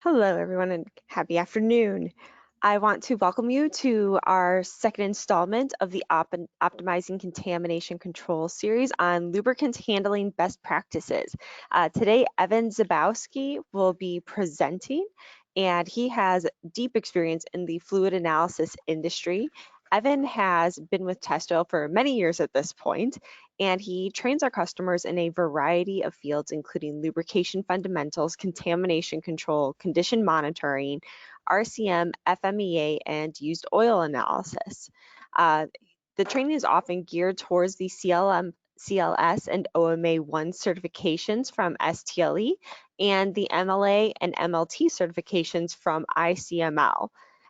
Hello, everyone, and happy afternoon. I want to welcome you to our second installment of the Optimizing Contamination Control series on lubricants handling best practices. Today, Evan Zabowski will be presenting, and he has deep experience in the fluid analysis industry. Evan has been with Test Oil for many years at this point, and he trains our customers in a variety of fields, including lubrication fundamentals, contamination control, condition monitoring, RCM, FMEA, and used oil analysis. Uh, the training is often geared towards the CLS and OMA1 certifications from STLE and the MLA and MLT certifications from ICML.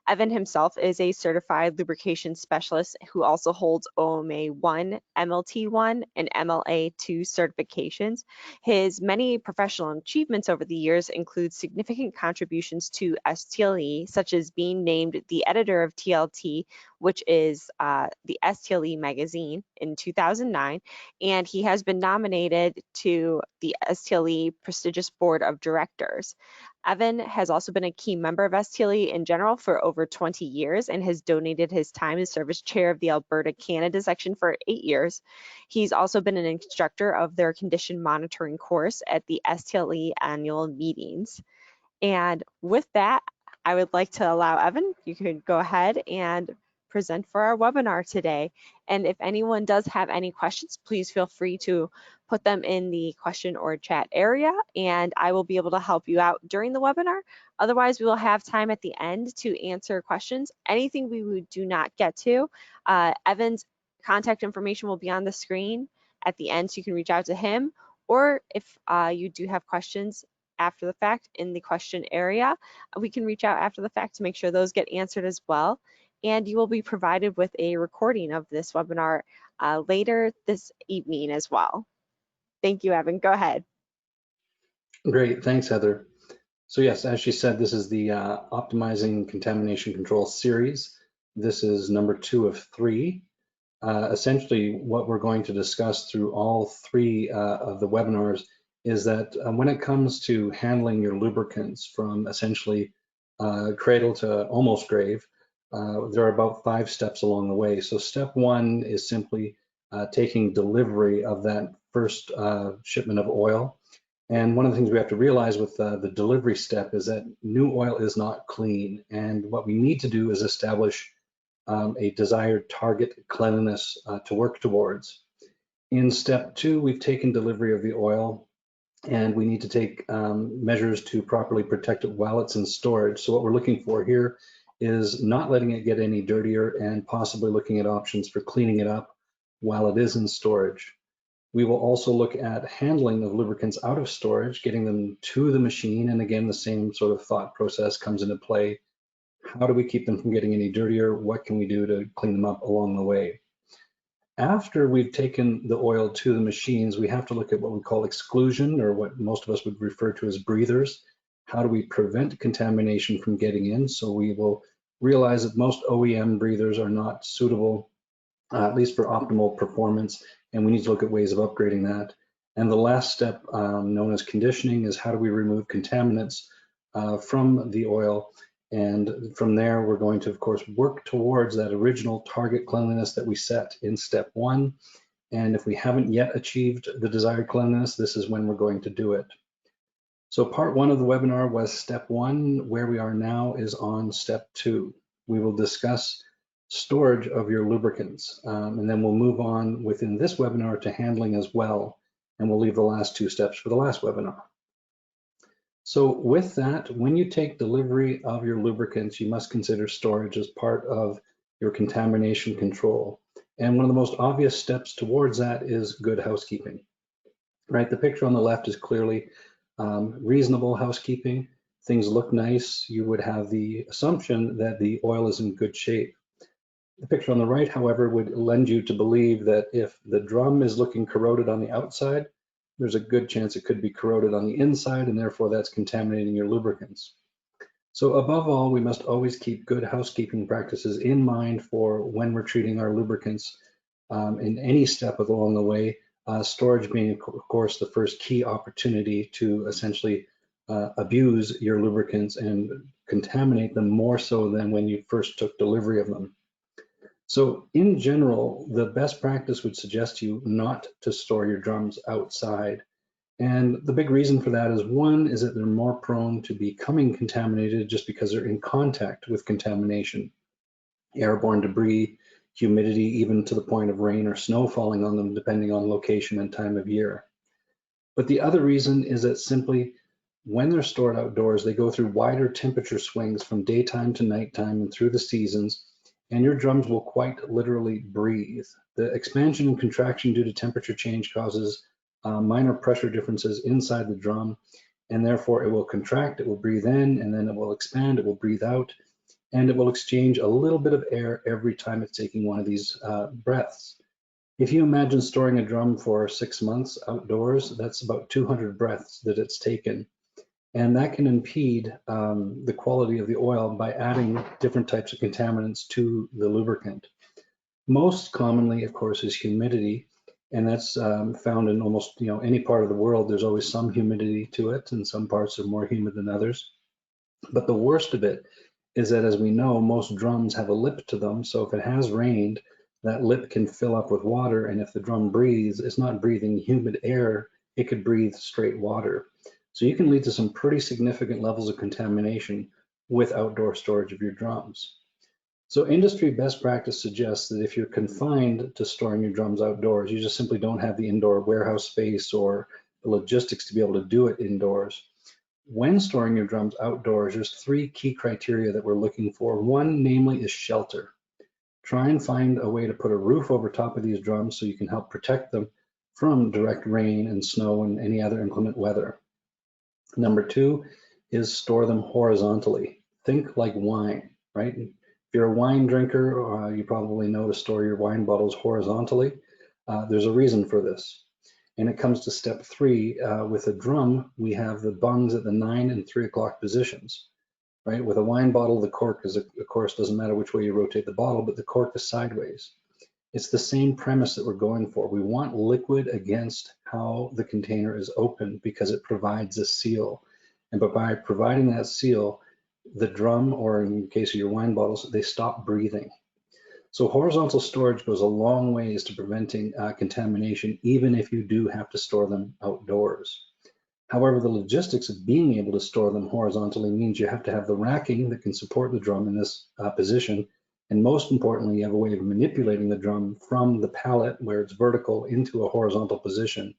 Evan himself is a certified lubrication specialist who also holds OMA1, MLT1, and MLA2 certifications. His many professional achievements over the years include significant contributions to STLE, such as being named the editor of TLT, which is the STLE magazine in 2009, and he has been nominated to the STLE prestigious board of directors. Evan has also been a key member of STLE in general for over 20 years and has donated his time to serve as chair of the Alberta, Canada section for 8 years. He's also been an instructor of their condition monitoring course at the STLE annual meetings. And with that, I would like to allow Evan, you can go ahead and present for our webinar today. And if anyone does have any questions, please feel free to put them in the question or chat area, and I will be able to help you out during the webinar. Otherwise, we will have time at the end to answer questions. Anything we do not get to, Evan's contact information will be on the screen at the end, so you can reach out to him. Or if you do have questions after the fact in the question area, we can reach out after the fact to make sure those get answered as well. And you will be provided with a recording of this webinar later this evening as well. Thank you, Evan. Go ahead. Great, thanks, Heather. So yes, as she said, this is the Optimizing Contamination Control series. This is number 2 of 3. Essentially, what we're going to discuss through all 3 of the webinars is that when it comes to handling your lubricants from essentially cradle to almost grave, there are about 5 steps along the way. So step 1 is simply taking delivery of that first shipment of oil. And one of the things we have to realize with the delivery step is that new oil is not clean. And what we need to do is establish a desired target cleanliness to work towards. In step 2, we've taken delivery of the oil, and we need to take measures to properly protect it while it's in storage. So what we're looking for here is not letting it get any dirtier and possibly looking at options for cleaning it up while it is in storage. We will also look at handling of lubricants out of storage, getting them to the machine. And again, the same sort of thought process comes into play. How do we keep them from getting any dirtier? What can we do to clean them up along the way? After we've taken the oil to the machines, we have to look at what we call exclusion, or what most of us would refer to as breathers. How do we prevent contamination from getting in? So we will realize that most OEM breathers are not suitable, at least for optimal performance, and we need to look at ways of upgrading that. And the last step, known as conditioning, is how do we remove contaminants from the oil. And from there, we're going to, of course, work towards that original target cleanliness that we set in step 1. And if we haven't yet achieved the desired cleanliness, this is when we're going to do it. So part 1 of the webinar was step 1. Where we are now is on step 2. We will discuss storage of your lubricants, and then we'll move on within this webinar to handling as well, and we'll leave the last 2 steps for the last webinar. So with that, when you take delivery of your lubricants, you must consider storage as part of your contamination control. And one of the most obvious steps towards that is good housekeeping, right? The picture on the left is clearly reasonable housekeeping. Things look nice. You would have the assumption that the oil is in good shape. The picture on the right, however, would lend you to believe that if the drum is looking corroded on the outside, there's a good chance it could be corroded on the inside, and therefore that's contaminating your lubricants. So above all, we must always keep good housekeeping practices in mind for when we're treating our lubricants in any step along the way, storage being, of course, the first key opportunity to essentially abuse your lubricants and contaminate them more so than when you first took delivery of them. So in general, the best practice would suggest you not to store your drums outside. And the big reason for that is, one, is that they're more prone to becoming contaminated just because they're in contact with contamination, airborne debris, humidity, even to the point of rain or snow falling on them, depending on location and time of year. But the other reason is that simply when they're stored outdoors, they go through wider temperature swings from daytime to nighttime and through the seasons, and your drums will quite literally breathe. The expansion and contraction due to temperature change causes minor pressure differences inside the drum, and therefore it will contract, it will breathe in, and then it will expand, it will breathe out, and it will exchange a little bit of air every time it's taking one of these breaths. If you imagine storing a drum for 6 months outdoors, that's about 200 breaths that it's taken. And that can impede the quality of the oil by adding different types of contaminants to the lubricant. Most commonly, of course, is humidity, and that's found in almost any part of the world. There's always some humidity to it, and some parts are more humid than others. But the worst of it is that, as we know, most drums have a lip to them. So if it has rained, that lip can fill up with water, and if the drum breathes, it's not breathing humid air, it could breathe straight water. So you can lead to some pretty significant levels of contamination with outdoor storage of your drums. So industry best practice suggests that if you're confined to storing your drums outdoors, you just simply don't have the indoor warehouse space or the logistics to be able to do it indoors. When storing your drums outdoors, there's 3 key criteria that we're looking for. One, namely, is shelter. Try and find a way to put a roof over top of these drums so you can help protect them from direct rain and snow and any other inclement weather. Number 2 is store them horizontally. Think like wine, right? If you're a wine drinker, you probably know to store your wine bottles horizontally. There's a reason for this. And it comes to step 3, with a drum, we have the bungs at the 9 and 3 o'clock positions, right? With a wine bottle, the cork is, of course, doesn't matter which way you rotate the bottle, but the cork is sideways. It's the same premise that we're going for. We want liquid against how the container is open because it provides a seal. And by providing that seal, the drum, or in the case of your wine bottles, they stop breathing. So horizontal storage goes a long ways to preventing contamination, even if you do have to store them outdoors. However, the logistics of being able to store them horizontally means you have to have the racking that can support the drum in this position. And most importantly, you have a way of manipulating the drum from the pallet where it's vertical into a horizontal position.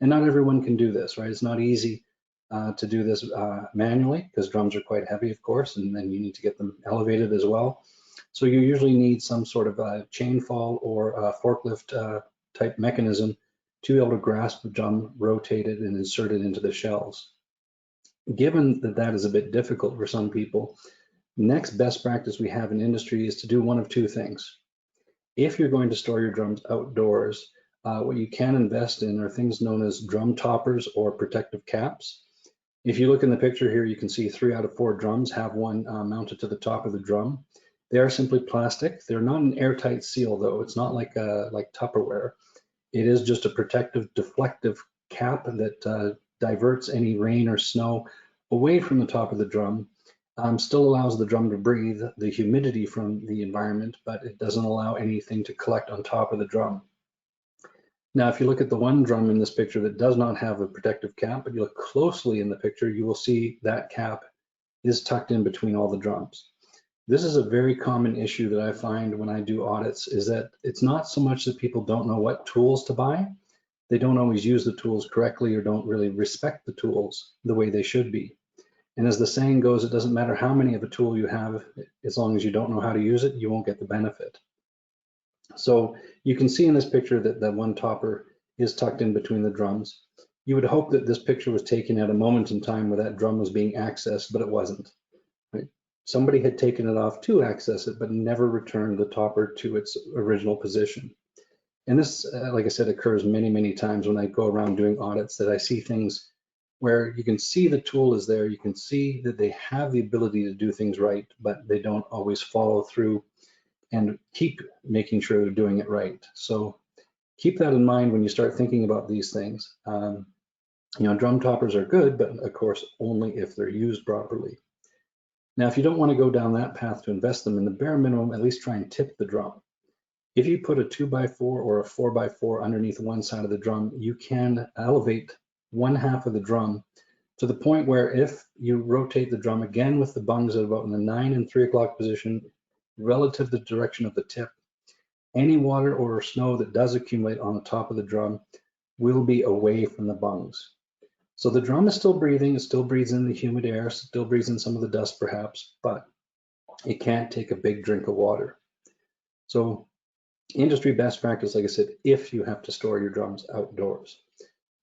And not everyone can do this, right? It's not easy to do this manually because drums are quite heavy, of course, and then you need to get them elevated as well. So you usually need some sort of a chain fall or a forklift type mechanism to be able to grasp the drum, rotate it, and insert it into the shelves. Given that that is a bit difficult for some people, next best practice we have in industry is to do one of 2 things. If you're going to store your drums outdoors, what you can invest in are things known as drum toppers or protective caps. If you look in the picture here, you can see 3 out of 4 drums have one mounted to the top of the drum. They are simply plastic. They're not an airtight seal, though. It's not like Tupperware. It is just a protective, deflective cap that diverts any rain or snow away from the top of the drum. Still allows the drum to breathe the humidity from the environment, but it doesn't allow anything to collect on top of the drum. Now, if you look at the one drum in this picture that does not have a protective cap, but you look closely in the picture, you will see that cap is tucked in between all the drums. This is a very common issue that I find when I do audits, is that it's not so much that people don't know what tools to buy. They don't always use the tools correctly or don't really respect the tools the way they should be. And as the saying goes, it doesn't matter how many of a tool you have, as long as you don't know how to use it, you won't get the benefit. So you can see in this picture that that one topper is tucked in between the drums. You would hope that this picture was taken at a moment in time where that drum was being accessed, but it wasn't. Right? Somebody had taken it off to access it, but never returned the topper to its original position. And this, like I said, occurs many, many times when I go around doing audits, that I see things where you can see the tool is there, you can see that they have the ability to do things right, but they don't always follow through and keep making sure they're doing it right. So keep that in mind when you start thinking about these things. Drum toppers are good, but of course, only if they're used properly. Now, if you don't want to go down that path to invest them in the bare minimum, at least try and tip the drum. If you put a 2x4 or a 4x4 underneath one side of the drum, you can elevate one half of the drum to the point where if you rotate the drum again with the bungs at about in the 9 and 3 o'clock position relative to the direction of the tip, any water or snow that does accumulate on the top of the drum will be away from the bungs. So the drum is still breathing, it still breathes in the humid air, still breathes in some of the dust perhaps, but it can't take a big drink of water. So industry best practice, like I said, if you have to store your drums outdoors.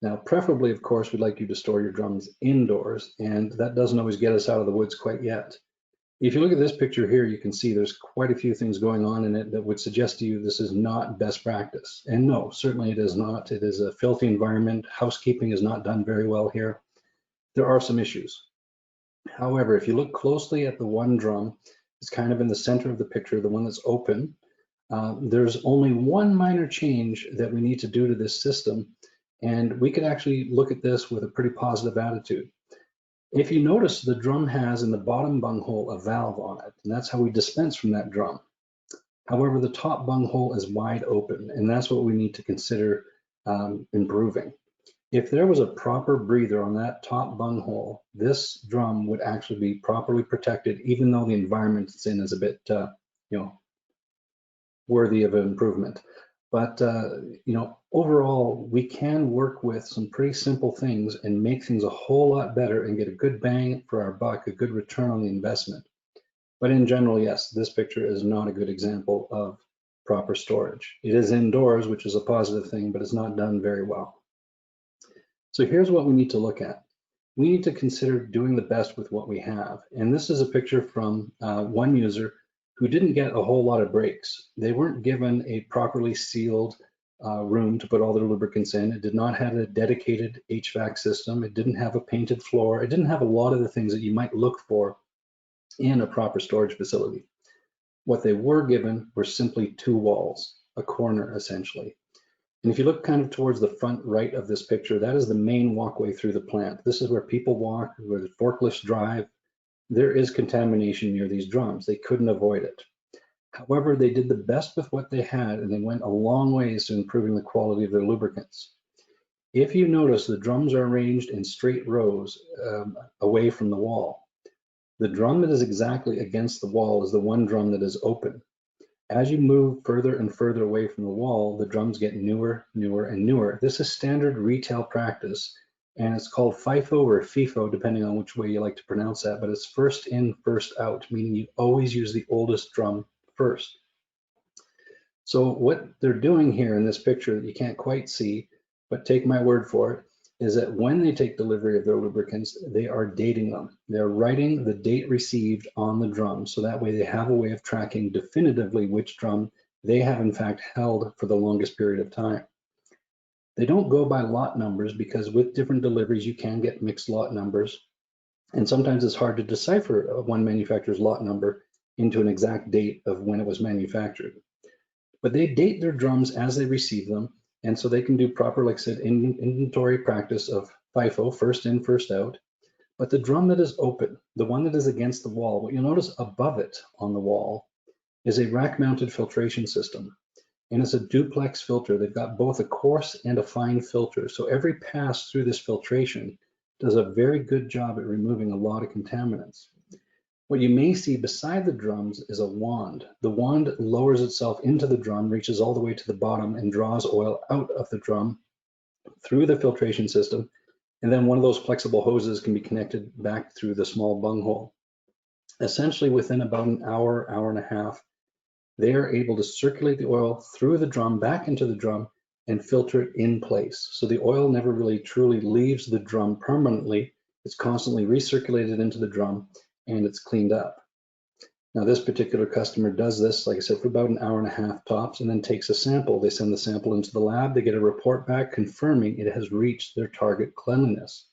Now, preferably, of course, we'd like you to store your drums indoors, and that doesn't always get us out of the woods quite yet. If you look at this picture here, you can see there's quite a few things going on in it that would suggest to you this is not best practice. And no, certainly it is not. It is a filthy environment. Housekeeping is not done very well here. There are some issues. However, if you look closely at the one drum, it's kind of in the center of the picture, the one that's open, there's only one minor change that we need to do to this system, and we could actually look at this with a pretty positive attitude. If you notice, the drum has in the bottom bunghole a valve on it, and that's how we dispense from that drum. However, the top bunghole is wide open, and that's what we need to consider improving. If there was a proper breather on that top bunghole, this drum would actually be properly protected, even though the environment it's in is a bit, worthy of improvement. But overall, we can work with some pretty simple things and make things a whole lot better and get a good bang for our buck, a good return on the investment. But in general, yes, this picture is not a good example of proper storage. It is indoors, which is a positive thing, but it's not done very well. So here's what we need to look at. We need to consider doing the best with what we have. And this is a picture from one user who didn't get a whole lot of breaks. They weren't given a properly sealed room to put all their lubricants in. It did not have a dedicated HVAC system. It didn't have a painted floor. It didn't have a lot of the things that you might look for in a proper storage facility. What they were given were simply two walls, a corner essentially. And if you look kind of towards the front right of this picture, that is the main walkway through the plant. This is where people walk, where the forklifts drive. There is contamination near these drums. They couldn't avoid it. However, they did the best with what they had, and they went a long ways to improving the quality of their lubricants. If you notice, the drums are arranged in straight rows away from the wall. The drum that is exactly against the wall is the one drum that is open. As you move further and further away from the wall, the drums get newer, newer, and newer. This is standard retail practice, and it's called FIFO or FIFO, depending on which way you like to pronounce that, but it's first in, first out, meaning you always use the oldest drum first. So what they're doing here in this picture that you can't quite see, but take my word for it, is that when they take delivery of their lubricants, they are dating them. They're writing the date received on the drum, so that way they have a way of tracking definitively which drum they have in fact held for the longest period of time. They don't go by lot numbers because with different deliveries, you can get mixed lot numbers. And sometimes it's hard to decipher one manufacturer's lot number into an exact date of when it was manufactured. But they date their drums as they receive them, and so they can do proper, like I said, inventory practice of FIFO, first in, first out. But the drum that is open, the one that is against the wall, what you'll notice above it on the wall is a rack-mounted filtration system. And it's a duplex filter. They've got both a coarse and a fine filter. So every pass through this filtration does a very good job at removing a lot of contaminants. What you may see beside the drums is a wand. The wand lowers itself into the drum, reaches all the way to the bottom, and draws oil out of the drum through the filtration system. And then one of those flexible hoses can be connected back through the small bunghole. Essentially, within about an hour, hour and a half, they are able to circulate the oil through the drum, back into the drum, and filter it in place. So the oil never really truly leaves the drum permanently. It's constantly recirculated into the drum, and it's cleaned up. Now, this particular customer does this, like I said, for about an hour and a half tops, and then takes a sample. They send the sample into the lab. They get a report back confirming it has reached their target cleanliness.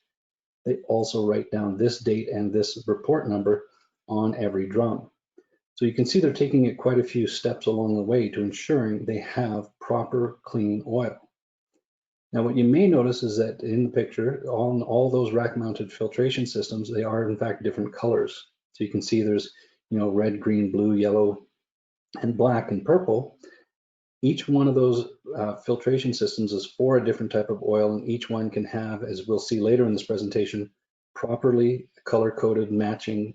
They also write down this date and this report number on every drum. So you can see they're taking it quite a few steps along the way to ensuring they have proper clean oil. Now, what you may notice is that in the picture, on all those rack-mounted filtration systems, they are in fact different colors. So you can see there's, red, green, blue, yellow, and black and purple. Each one of those filtration systems is for a different type of oil, and each one can have, as we'll see later in this presentation, properly color-coded matching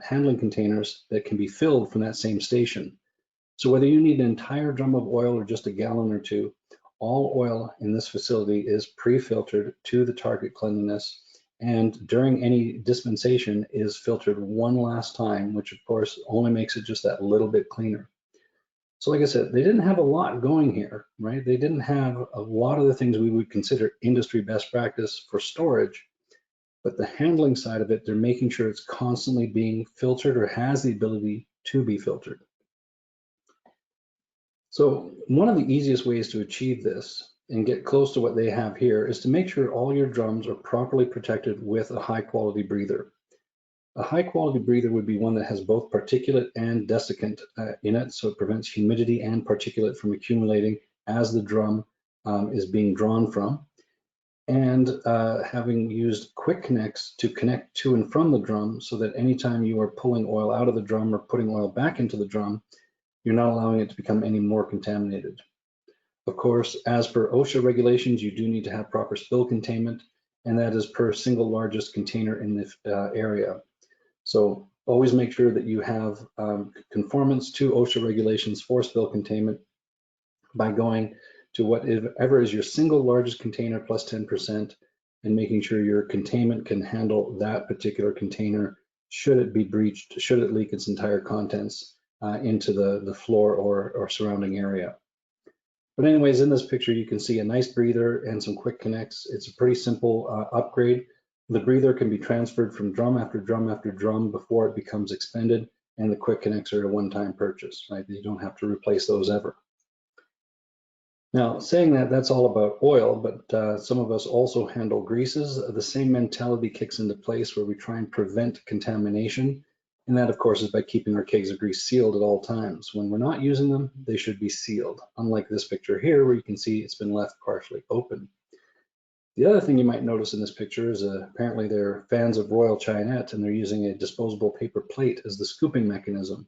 handling containers that can be filled from that same station. So whether you need an entire drum of oil or just a gallon or two, all oil in this facility is pre-filtered to the target cleanliness, and during any dispensation is filtered one last time, which of course only makes it just that little bit cleaner. So like I said, they didn't have a lot going here, right? They didn't have a lot of the things we would consider industry best practice for storage, but the handling side of it, they're making sure it's constantly being filtered or has the ability to be filtered. So one of the easiest ways to achieve this and get close to what they have here is to make sure all your drums are properly protected with a high quality breather. A high quality breather would be one that has both particulate and desiccant in it, so it prevents humidity and particulate from accumulating as the drum is being drawn from. And having used quick connects to connect to and from the drum so that anytime you are pulling oil out of the drum or putting oil back into the drum, you're not allowing it to become any more contaminated. Of course, as per OSHA regulations, you do need to have proper spill containment, and that is per single largest container in the area. So always make sure that you have conformance to OSHA regulations for spill containment by going to whatever is your single largest container plus 10% and making sure your containment can handle that particular container should it be breached, should it leak its entire contents into the floor or surrounding area. But anyways, in this picture, you can see a nice breather and some quick connects. It's a pretty simple upgrade. The breather can be transferred from drum after drum after drum before it becomes expended, and the quick connects are a one-time purchase, right? You don't have to replace those ever. Now, saying that, that's all about oil, but some of us also handle greases. The same mentality kicks into place where we try and prevent contamination. And that, of course, is by keeping our kegs of grease sealed at all times. When we're not using them, they should be sealed, unlike this picture here where you can see it's been left partially open. The other thing you might notice in this picture is apparently they're fans of Royal Chinette and they're using a disposable paper plate as the scooping mechanism.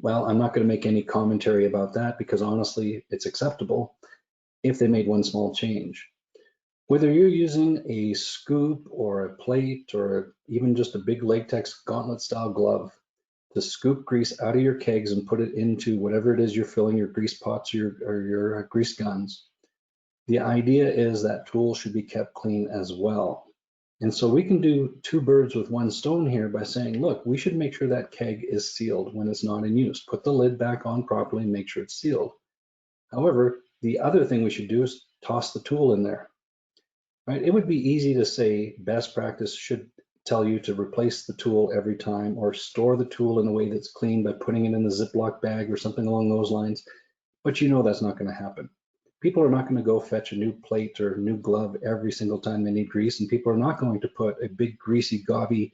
Well, I'm not going to make any commentary about that because honestly, it's acceptable if they made one small change. Whether you're using a scoop or a plate or even just a big latex gauntlet style glove to scoop grease out of your kegs and put it into whatever it is you're filling your grease pots or your grease guns, the idea is that tool should be kept clean as well. And so we can do two birds with one stone here by saying, look, we should make sure that keg is sealed when it's not in use. Put the lid back on properly and make sure it's sealed. However, the other thing we should do is toss the tool in there, right? It would be easy to say best practice should tell you to replace the tool every time or store the tool in a way that's clean by putting it in a Ziploc bag or something along those lines, but you know that's not going to happen. People are not going to go fetch a new plate or a new glove every single time they need grease, and people are not going to put a big greasy gobby,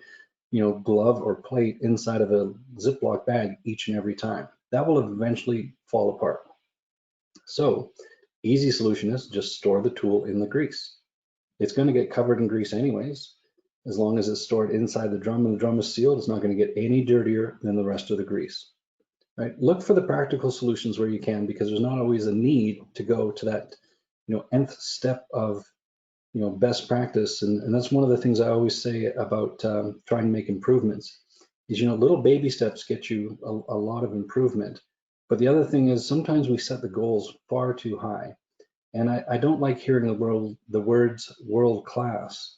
glove or plate inside of a Ziploc bag each and every time. That will eventually fall apart. So, easy solution is just store the tool in the grease. It's going to get covered in grease anyways. As long as it's stored inside the drum and the drum is sealed, it's not going to get any dirtier than the rest of the grease. Right? Look for the practical solutions where you can, because there's not always a need to go to that, nth step of, best practice. And that's one of the things I always say about trying to make improvements is, little baby steps get you a lot of improvement. But the other thing is sometimes we set the goals far too high. And I don't like hearing the words world class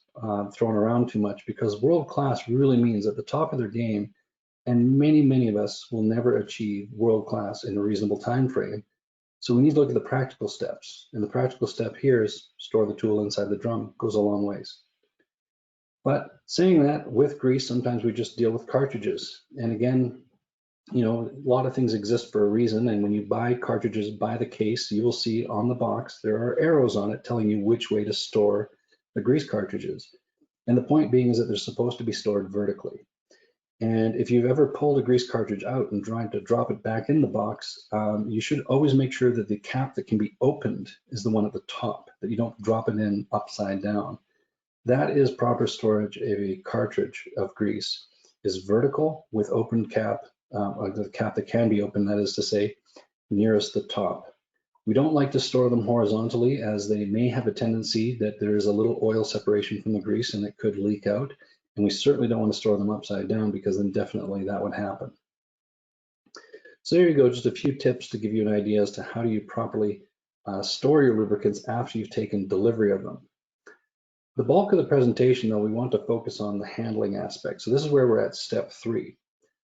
thrown around too much, because world class really means at the top of their game. And many of us will never achieve world class in a reasonable time frame. So we need to look at the practical steps. And the practical step here is store the tool inside the drum. Goes a long ways. But saying that, with grease, sometimes we just deal with cartridges. And again, a lot of things exist for a reason. And when you buy cartridges by the case, you will see on the box, there are arrows on it telling you which way to store the grease cartridges. And the point being is that they're supposed to be stored vertically. And if you've ever pulled a grease cartridge out and tried to drop it back in the box, you should always make sure that the cap that can be opened is the one at the top, that you don't drop it in upside down. That is proper storage of a cartridge of grease, is vertical with open cap, or the cap that can be open, that is to say, nearest the top. We don't like to store them horizontally, as they may have a tendency that there is a little oil separation from the grease and it could leak out. And we certainly don't want to store them upside down, because then definitely that would happen. So there you go, just a few tips to give you an idea as to how do you properly store your lubricants after you've taken delivery of them. The bulk of the presentation, though, we want to focus on the handling aspect. So this is where we're at step 3.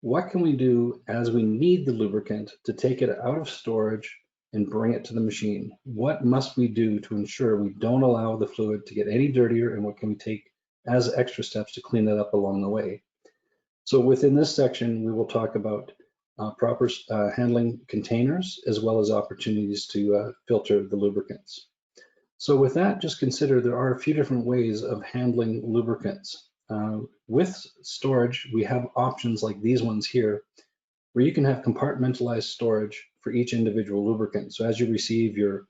What can we do as we need the lubricant to take it out of storage and bring it to the machine? What must we do to ensure we don't allow the fluid to get any dirtier, and what can we take as extra steps to clean that up along the way? So within this section, we will talk about proper handling containers, as well as opportunities to filter the lubricants. So with that, just consider there are a few different ways of handling lubricants. With storage, we have options like these ones here, where you can have compartmentalized storage for each individual lubricant. So as you receive your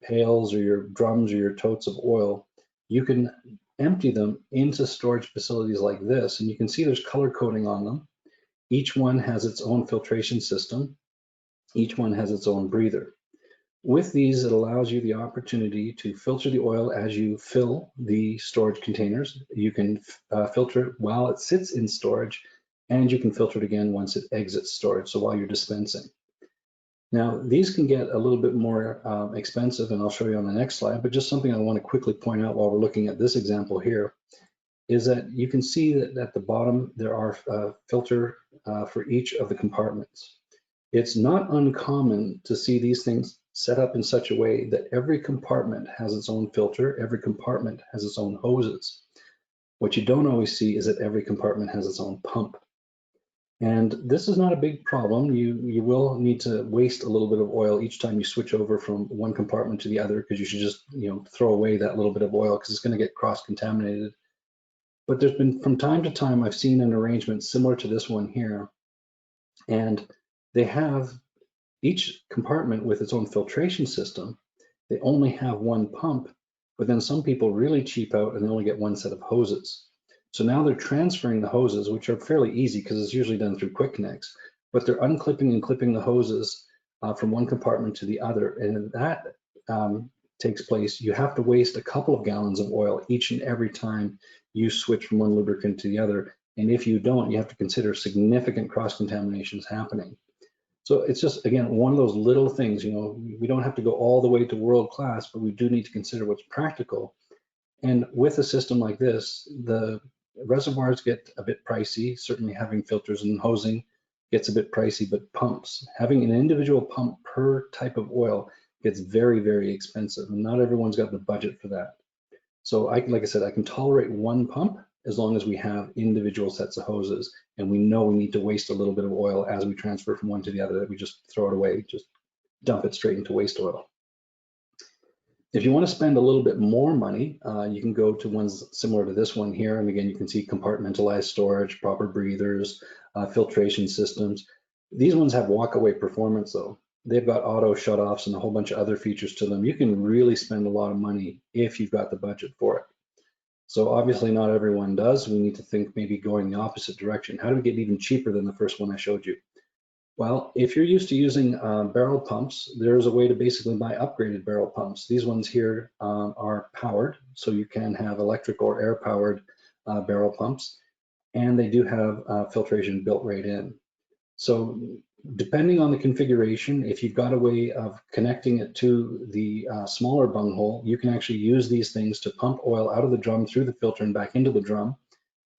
pails or your drums or your totes of oil, you can empty them into storage facilities like this, and you can see there's color coding on them. Each one has its own filtration system. Each one has its own breather. With these, it allows you the opportunity to filter the oil as you fill the storage containers. You can filter it while it sits in storage, and you can filter it again once it exits storage, so while you're dispensing. Now, these can get a little bit more expensive, and I'll show you on the next slide, but just something I want to quickly point out while we're looking at this example here is that you can see that at the bottom there are filter for each of the compartments. It's not uncommon to see these things set up in such a way that every compartment has its own filter, every compartment has its own hoses. What you don't always see is that every compartment has its own pump. And this is not a big problem. You will need to waste a little bit of oil each time you switch over from one compartment to the other, because you should just throw away that little bit of oil, because it's going to get cross-contaminated. But there's been, from time to time, I've seen an arrangement similar to this one here, and they have each compartment with its own filtration system. They only have one pump, but then some people really cheap out and they only get one set of hoses. So now they're transferring the hoses, which are fairly easy because it's usually done through quick connects, but they're unclipping and clipping the hoses from one compartment to the other. And that takes place, you have to waste a couple of gallons of oil each and every time you switch from one lubricant to the other. And if you don't, you have to consider significant cross-contaminations happening. So it's just, again, one of those little things, we don't have to go all the way to world class, but we do need to consider what's practical. And with a system like this, the reservoirs get a bit pricey. Certainly having filters and hosing gets a bit pricey, but pumps, having an individual pump per type of oil gets very, very expensive, and not everyone's got the budget for that. So like I said, I can tolerate one pump as long as we have individual sets of hoses and we know we need to waste a little bit of oil as we transfer from one to the other, that we just throw it away, just dump it straight into waste oil. If you want to spend a little bit more money, you can go to ones similar to this one here. And again, you can see compartmentalized storage, proper breathers, filtration systems. These ones have walk-away performance though. They've got auto shutoffs and a whole bunch of other features to them. You can really spend a lot of money if you've got the budget for it. So obviously not everyone does. We need to think maybe going the opposite direction. How do we get even cheaper than the first one I showed you? Well, if you're used to using barrel pumps, there's a way to basically buy upgraded barrel pumps. These ones here are powered, so you can have electric or air-powered barrel pumps, and they do have filtration built right in. So depending on the configuration, if you've got a way of connecting it to the smaller bunghole, you can actually use these things to pump oil out of the drum through the filter and back into the drum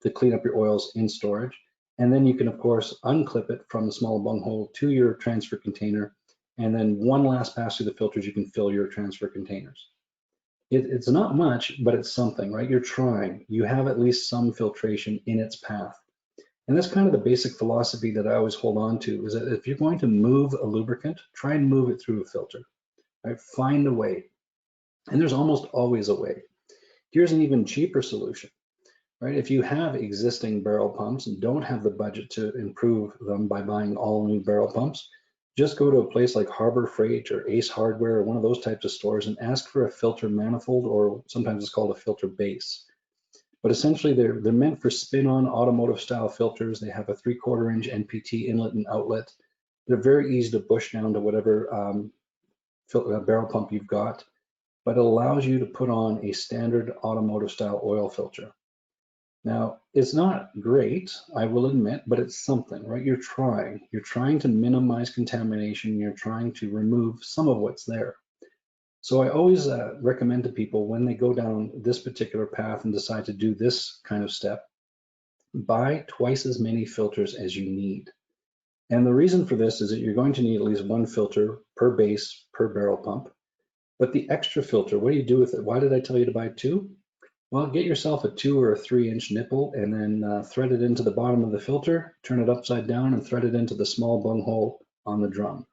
to clean up your oils in storage. And then you can, of course, unclip it from the small bunghole to your transfer container. And then one last pass through the filters, you can fill your transfer containers. It's not much, but it's something, right? You're trying. You have at least some filtration in its path. And that's kind of the basic philosophy that I always hold on to, is that if you're going to move a lubricant, try and move it through a filter, right? Find a way. And there's almost always a way. Here's an even cheaper solution. right? If you have existing barrel pumps and don't have the budget to improve them by buying all new barrel pumps, just go to a place like Harbor Freight or Ace Hardware or one of those types of stores and ask for a filter manifold, or sometimes it's called a filter base. But essentially they're meant for spin-on automotive style filters. They have a 3/4 inch NPT inlet and outlet. They're very easy to bush down to whatever barrel pump you've got, but it allows you to put on a standard automotive style oil filter. Now, it's not great, I will admit, but it's something, right? You're trying to minimize contamination. You're trying to remove some of what's there. So I always recommend to people when they go down this particular path and decide to do this kind of step, buy twice as many filters as you need. And the reason for this is that you're going to need at least one filter per base per barrel pump. But the extra filter, what do you do with it? Why did I tell you to buy two? Well, get yourself a 2 or a 3-inch nipple and then thread it into the bottom of the filter, turn it upside down and thread it into the small bunghole on the drum.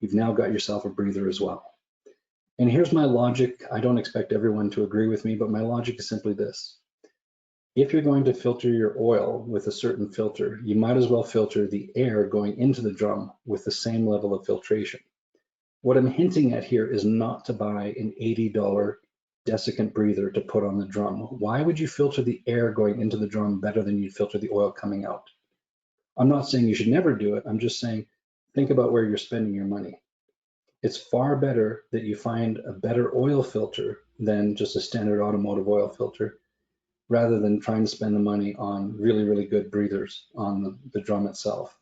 You've now got yourself a breather as well. And here's my logic. I don't expect everyone to agree with me, but my logic is simply this. If you're going to filter your oil with a certain filter, you might as well filter the air going into the drum with the same level of filtration. What I'm hinting at here is not to buy an $80 desiccant breather to put on the drum. Why would you filter the air going into the drum better than you'd filter the oil coming out? I'm not saying you should never do it. I'm just saying, think about where you're spending your money. It's far better that you find a better oil filter than just a standard automotive oil filter, rather than trying to spend the money on really, really good breathers on the drum itself.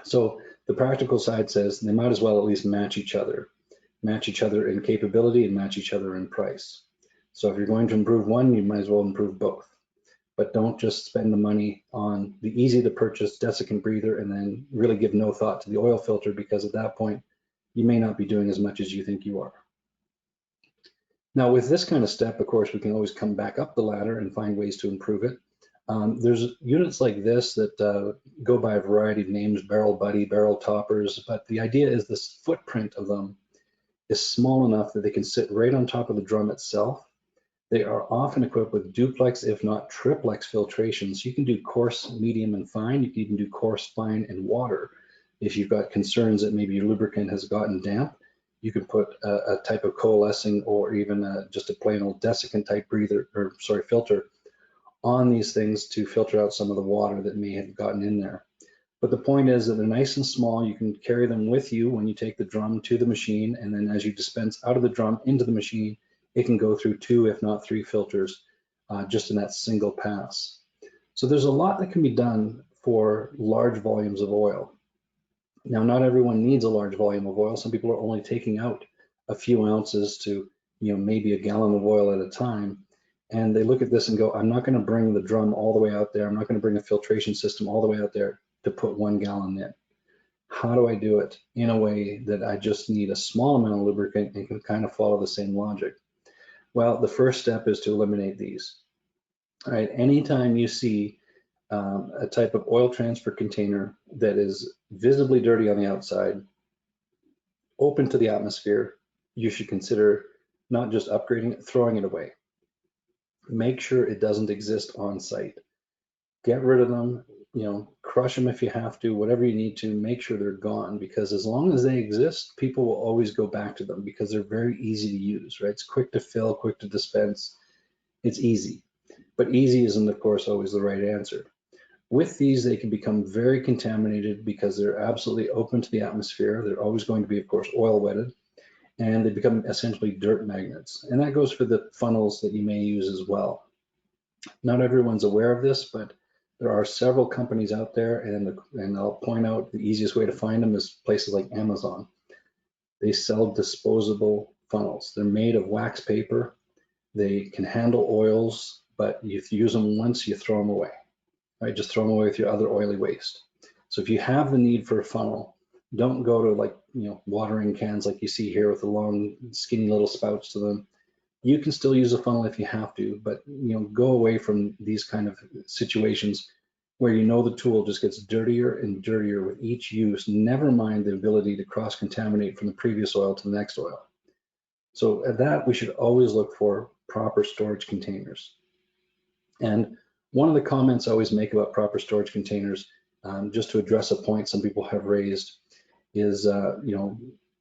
So the practical side says they might as well at least match each other in capability and match each other in price. So if you're going to improve one, you might as well improve both. But don't just spend the money on the easy to purchase desiccant breather and then really give no thought to the oil filter, because at that point, you may not be doing as much as you think you are. Now with this kind of step, of course, we can always come back up the ladder and find ways to improve it. There's units like this that go by a variety of names, barrel buddy, barrel toppers, but the idea is this footprint of them is small enough that they can sit right on top of the drum itself. They are often equipped with duplex, if not triplex filtration. So you can do coarse, medium, and fine. You can even do coarse, fine, and water. If you've got concerns that maybe your lubricant has gotten damp, you could put a type of coalescing or even just a plain old desiccant type filter on these things to filter out some of the water that may have gotten in there. But the point is that they're nice and small. You can carry them with you when you take the drum to the machine, and then as you dispense out of the drum into the machine, it can go through 2, if not 3 filters just in that single pass. So there's a lot that can be done for large volumes of oil. Now, not everyone needs a large volume of oil. Some people are only taking out a few ounces to, maybe a gallon of oil at a time. And they look at this and go, I'm not going to bring the drum all the way out there. I'm not going to bring a filtration system all the way out there to put 1 gallon in. How do I do it in a way that I just need a small amount of lubricant and can kind of follow the same logic? Well, the first step is to eliminate these. All right, anytime you see a type of oil transfer container that is visibly dirty on the outside, open to the atmosphere, you should consider not just upgrading it, throwing it away. Make sure it doesn't exist on site. Get rid of them, crush them if you have to, whatever you need to, make sure they're gone, because as long as they exist, people will always go back to them because they're very easy to use, right? It's quick to fill, quick to dispense. It's easy, but easy isn't, of course, always the right answer. With these, they can become very contaminated because they're absolutely open to the atmosphere. They're always going to be, of course, oil wetted, and they become essentially dirt magnets. And that goes for the funnels that you may use as well. Not everyone's aware of this, but there are several companies out there, and I'll point out the easiest way to find them is places like Amazon. They sell disposable funnels. They're made of wax paper. They can handle oils, but if you use them once, you throw them away, right? Just throw them away with your other oily waste. So if you have the need for a funnel, don't go to watering cans like you see here with the long, skinny little spouts to them. You can still use a funnel if you have to, but go away from these kind of situations where the tool just gets dirtier and dirtier with each use, never mind the ability to cross-contaminate from the previous oil to the next oil. So at that, we should always look for proper storage containers. And One of the comments I always make about proper storage containers, just to address a point some people have raised, is,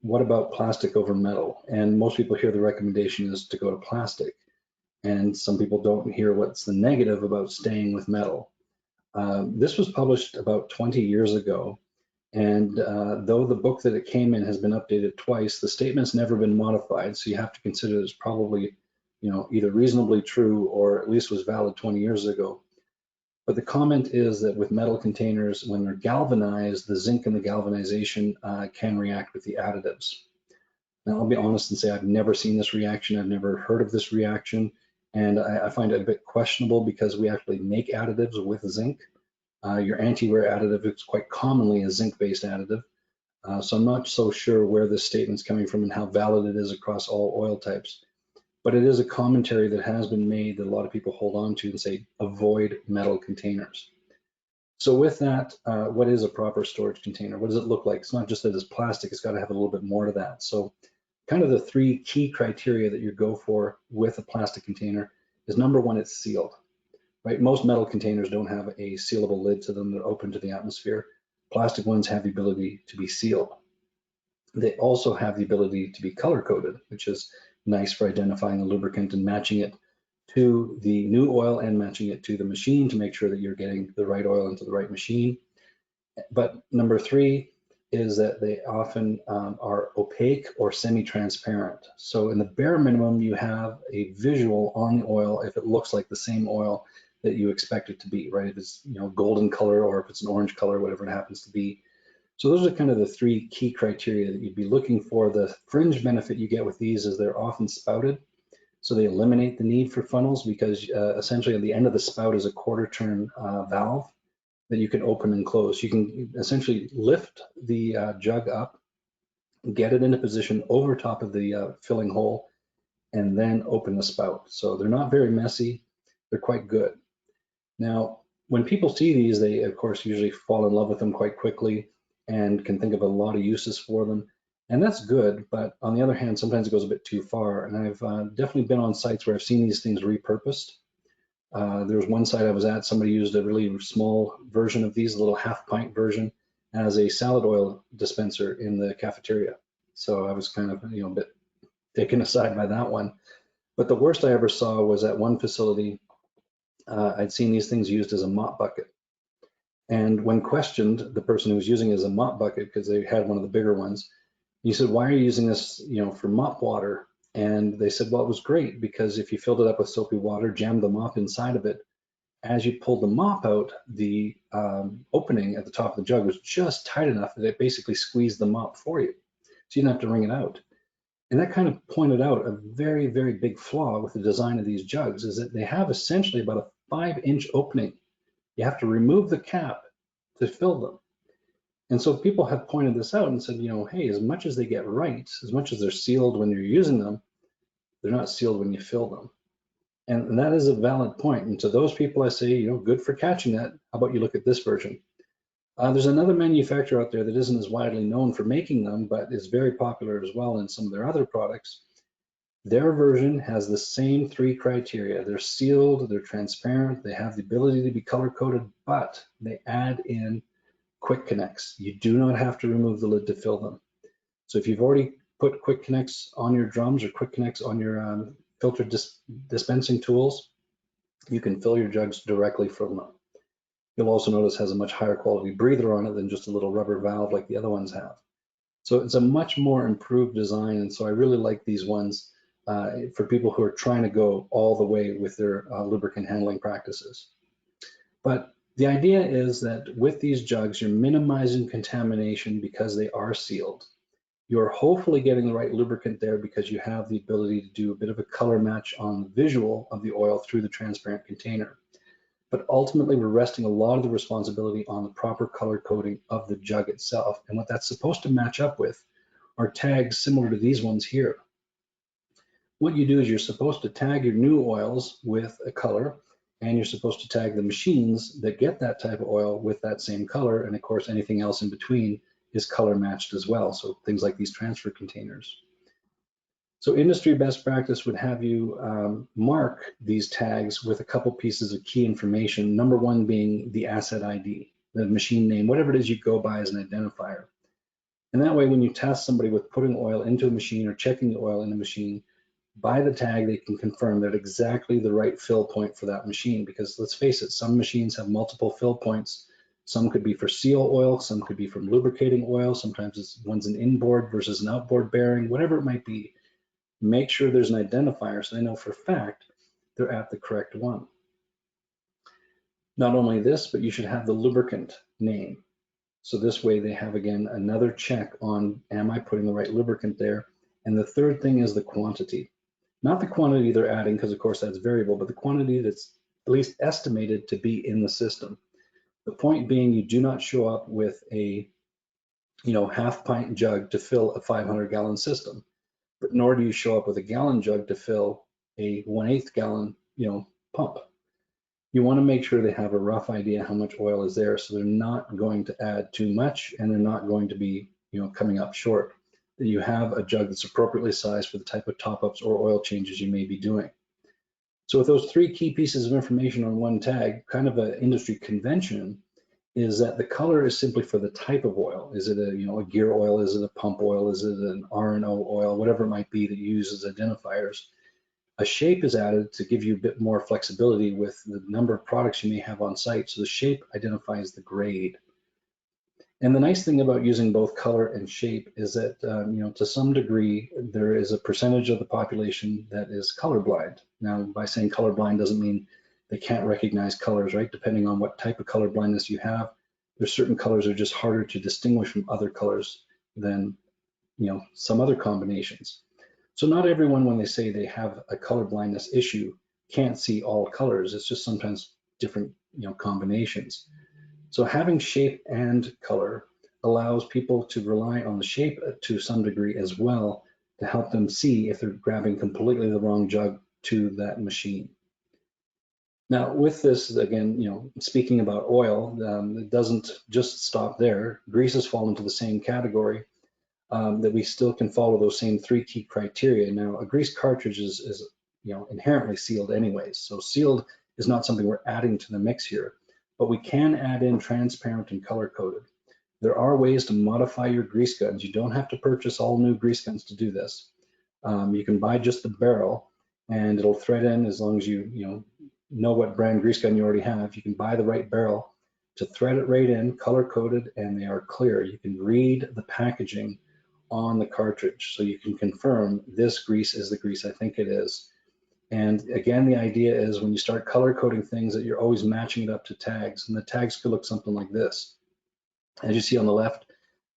what about plastic over metal? And most people hear the recommendation is to go to plastic. And some people don't hear what's the negative about staying with metal. This was published about 20 years ago. And though the book that it came in has been updated twice, the statement's never been modified. So you have to consider it's probably, either reasonably true or at least was valid 20 years ago. But the comment is that with metal containers, when they're galvanized, the zinc in the galvanization can react with the additives. Now, I'll be honest and say I've never seen this reaction. I've never heard of this reaction. And I find it a bit questionable because we actually make additives with zinc. Your anti-wear additive is quite commonly a zinc-based additive. So I'm not so sure where this statement's coming from and how valid it is across all oil types. But it is a commentary that has been made that a lot of people hold on to and say, avoid metal containers. So with that, what is a proper storage container? What does it look like? It's not just that it's plastic, it's got to have a little bit more to that. So kind of the three key criteria that you go for with a plastic container is, number one, it's sealed, right? Most metal containers don't have a sealable lid to them that are open to the atmosphere. Plastic ones have the ability to be sealed. They also have the ability to be color coded, which is nice for identifying the lubricant and matching it to the new oil and matching it to the machine to make sure that you're getting the right oil into the right machine. But number three is that they often are opaque or semi-transparent. So in the bare minimum, you have a visual on the oil if it looks like the same oil that you expect it to be, right? If it's golden color or if it's an orange color, whatever it happens to be. So those are kind of the three key criteria that you'd be looking for. The fringe benefit you get with these is they're often spouted. So they eliminate the need for funnels because essentially at the end of the spout is a quarter turn valve that you can open and close. You can essentially lift the jug up, get it into position over top of the filling hole, and then open the spout. So they're not very messy. They're quite good. Now, when people see these, they of course usually fall in love with them quite quickly and can think of a lot of uses for them. And that's good, but on the other hand, sometimes it goes a bit too far. And I've definitely been on sites where I've seen these things repurposed. There was one site I was at, somebody used a really small version of these, a little half-pint version, as a salad oil dispenser in the cafeteria. So I was kind of, a bit taken aside by that one. But the worst I ever saw was at one facility. I'd seen these things used as a mop bucket. And when questioned, the person who was using it as a mop bucket, because they had one of the bigger ones, he said, "Why are you using this, for mop water?" And they said, "Well, it was great because if you filled it up with soapy water, jammed the mop inside of it, as you pulled the mop out, the opening at the top of the jug was just tight enough that it basically squeezed the mop for you. So you didn't have to wring it out." And that kind of pointed out a very, very big flaw with the design of these jugs is that they have essentially about a 5-inch opening. You have to remove the cap to fill them. And so people have pointed this out and said, hey, as much as they get right, as much as they're sealed when you're using them, they're not sealed when you fill them. And that is a valid point. And to those people, I say, good for catching that. How about you look at this version? There's another manufacturer out there that isn't as widely known for making them, but is very popular as well in some of their other products. Their version has the same three criteria. They're sealed, they're transparent, they have the ability to be color coded, but they add in quick connects. You do not have to remove the lid to fill them. So if you've already put quick connects on your drums or quick connects on your filter dispensing tools, you can fill your jugs directly from them. You'll also notice it has a much higher quality breather on it than just a little rubber valve like the other ones have. So it's a much more improved design, and so I really like these ones for people who are trying to go all the way with their lubricant handling practices. But the idea is that with these jugs, you're minimizing contamination because they are sealed. You're hopefully getting the right lubricant there because you have the ability to do a bit of a color match on the visual of the oil through the transparent container. But ultimately, we're resting a lot of the responsibility on the proper color coding of the jug itself. And what that's supposed to match up with are tags similar to these ones here. What you do is you're supposed to tag your new oils with a color, and you're supposed to tag the machines that get that type of oil with that same color. And of course, anything else in between is color matched as well. So things like these transfer containers. So industry best practice would have you mark these tags with a couple pieces of key information. Number one being the asset ID, the machine name, whatever it is you go by as an identifier. And that way, when you task somebody with putting oil into a machine or checking the oil in a machine, by the tag, they can confirm that exactly the right fill point for that machine. Because let's face it, some machines have multiple fill points. Some could be for seal oil, some could be from lubricating oil. Sometimes one's an inboard versus an outboard bearing, whatever it might be. Make sure there's an identifier so they know for a fact they're at the correct one. Not only this, but you should have the lubricant name. So this way they have, again, another check on, am I putting the right lubricant there? And the third thing is the quantity. Not the quantity they're adding, because of course that's variable, but the quantity that's at least estimated to be in the system. The point being, you do not show up with a half pint jug to fill a 500-gallon system, but nor do you show up with a gallon jug to fill a 1/8 gallon pump. You want to make sure they have a rough idea how much oil is there, so they're not going to add too much and they're not going to be coming up short. That you have a jug that's appropriately sized for the type of top-ups or oil changes you may be doing. So with those three key pieces of information on one tag, kind of an industry convention is that the color is simply for the type of oil. Is it a gear oil? Is it a pump oil? Is it an R&O oil? Whatever it might be that you use as identifiers. A shape is added to give you a bit more flexibility with the number of products you may have on site. So the shape identifies the grade. And the nice thing about using both color and shape is that, to some degree, there is a percentage of the population that is colorblind. Now, by saying colorblind doesn't mean they can't recognize colors, right? Depending on what type of color blindness you have, there's certain colors that are just harder to distinguish from other colors than, some other combinations. So not everyone, when they say they have a color blindness issue, can't see all colors. It's just sometimes different, combinations. So having shape and color allows people to rely on the shape to some degree as well to help them see if they're grabbing completely the wrong jug to that machine. Now, with this, again, speaking about oil, it doesn't just stop there. Greases fall into the same category. That we still can follow those same three key criteria. Now, a grease cartridge is inherently sealed anyways. So sealed is not something we're adding to the mix here, but we can add in transparent and color coded. There are ways to modify your grease guns. You don't have to purchase all new grease guns to do this. You can buy just the barrel and it'll thread in as long as you know what brand grease gun you already have. You can buy the right barrel to thread it right in, color coded, and they are clear. You can read the packaging on the cartridge, so you can confirm this grease is the grease I think it is. And again, the idea is when you start color coding things that you're always matching it up to tags, and the tags could look something like this. As you see on the left,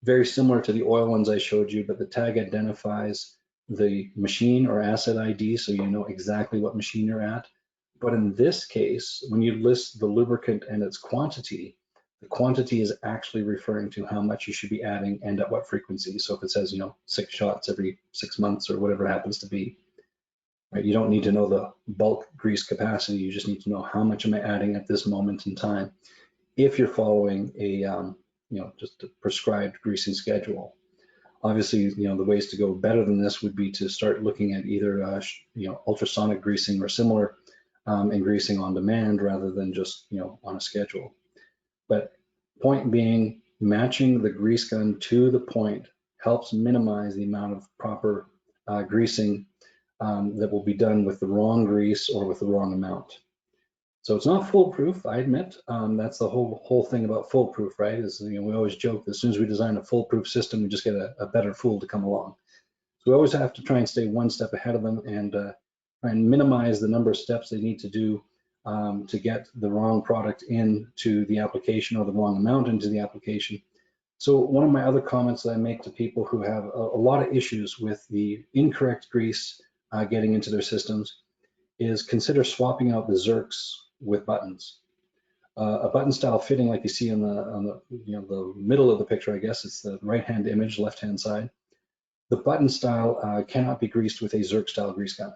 very similar to the oil ones I showed you, but the tag identifies the machine or asset ID, so you know exactly what machine you're at. But in this case, when you list the lubricant and its quantity, the quantity is actually referring to how much you should be adding and at what frequency. So if it says, 6 shots every 6 months or whatever it happens to be, right? You don't need to know the bulk grease capacity. You just need to know how much am I adding at this moment in time if you're following a, just a prescribed greasing schedule. Obviously, the ways to go better than this would be to start looking at either, ultrasonic greasing or similar, and greasing on demand rather than just, on a schedule. But point being, matching the grease gun to the point helps minimize the amount of proper greasing that will be done with the wrong grease or with the wrong amount. So it's not foolproof, I admit. That's the whole thing about foolproof, right? Is we always joke that as soon as we design a foolproof system, we just get a better fool to come along. So we always have to try and stay one step ahead of them and try and minimize the number of steps they need to do to get the wrong product into the application or the wrong amount into the application. So one of my other comments that I make to people who have a lot of issues with the incorrect grease getting into their systems is consider swapping out the Zerks with buttons. A button style fitting like you see on the middle of the picture, I guess it's the right-hand image, left-hand side. The button style cannot be greased with a Zerk style grease gun.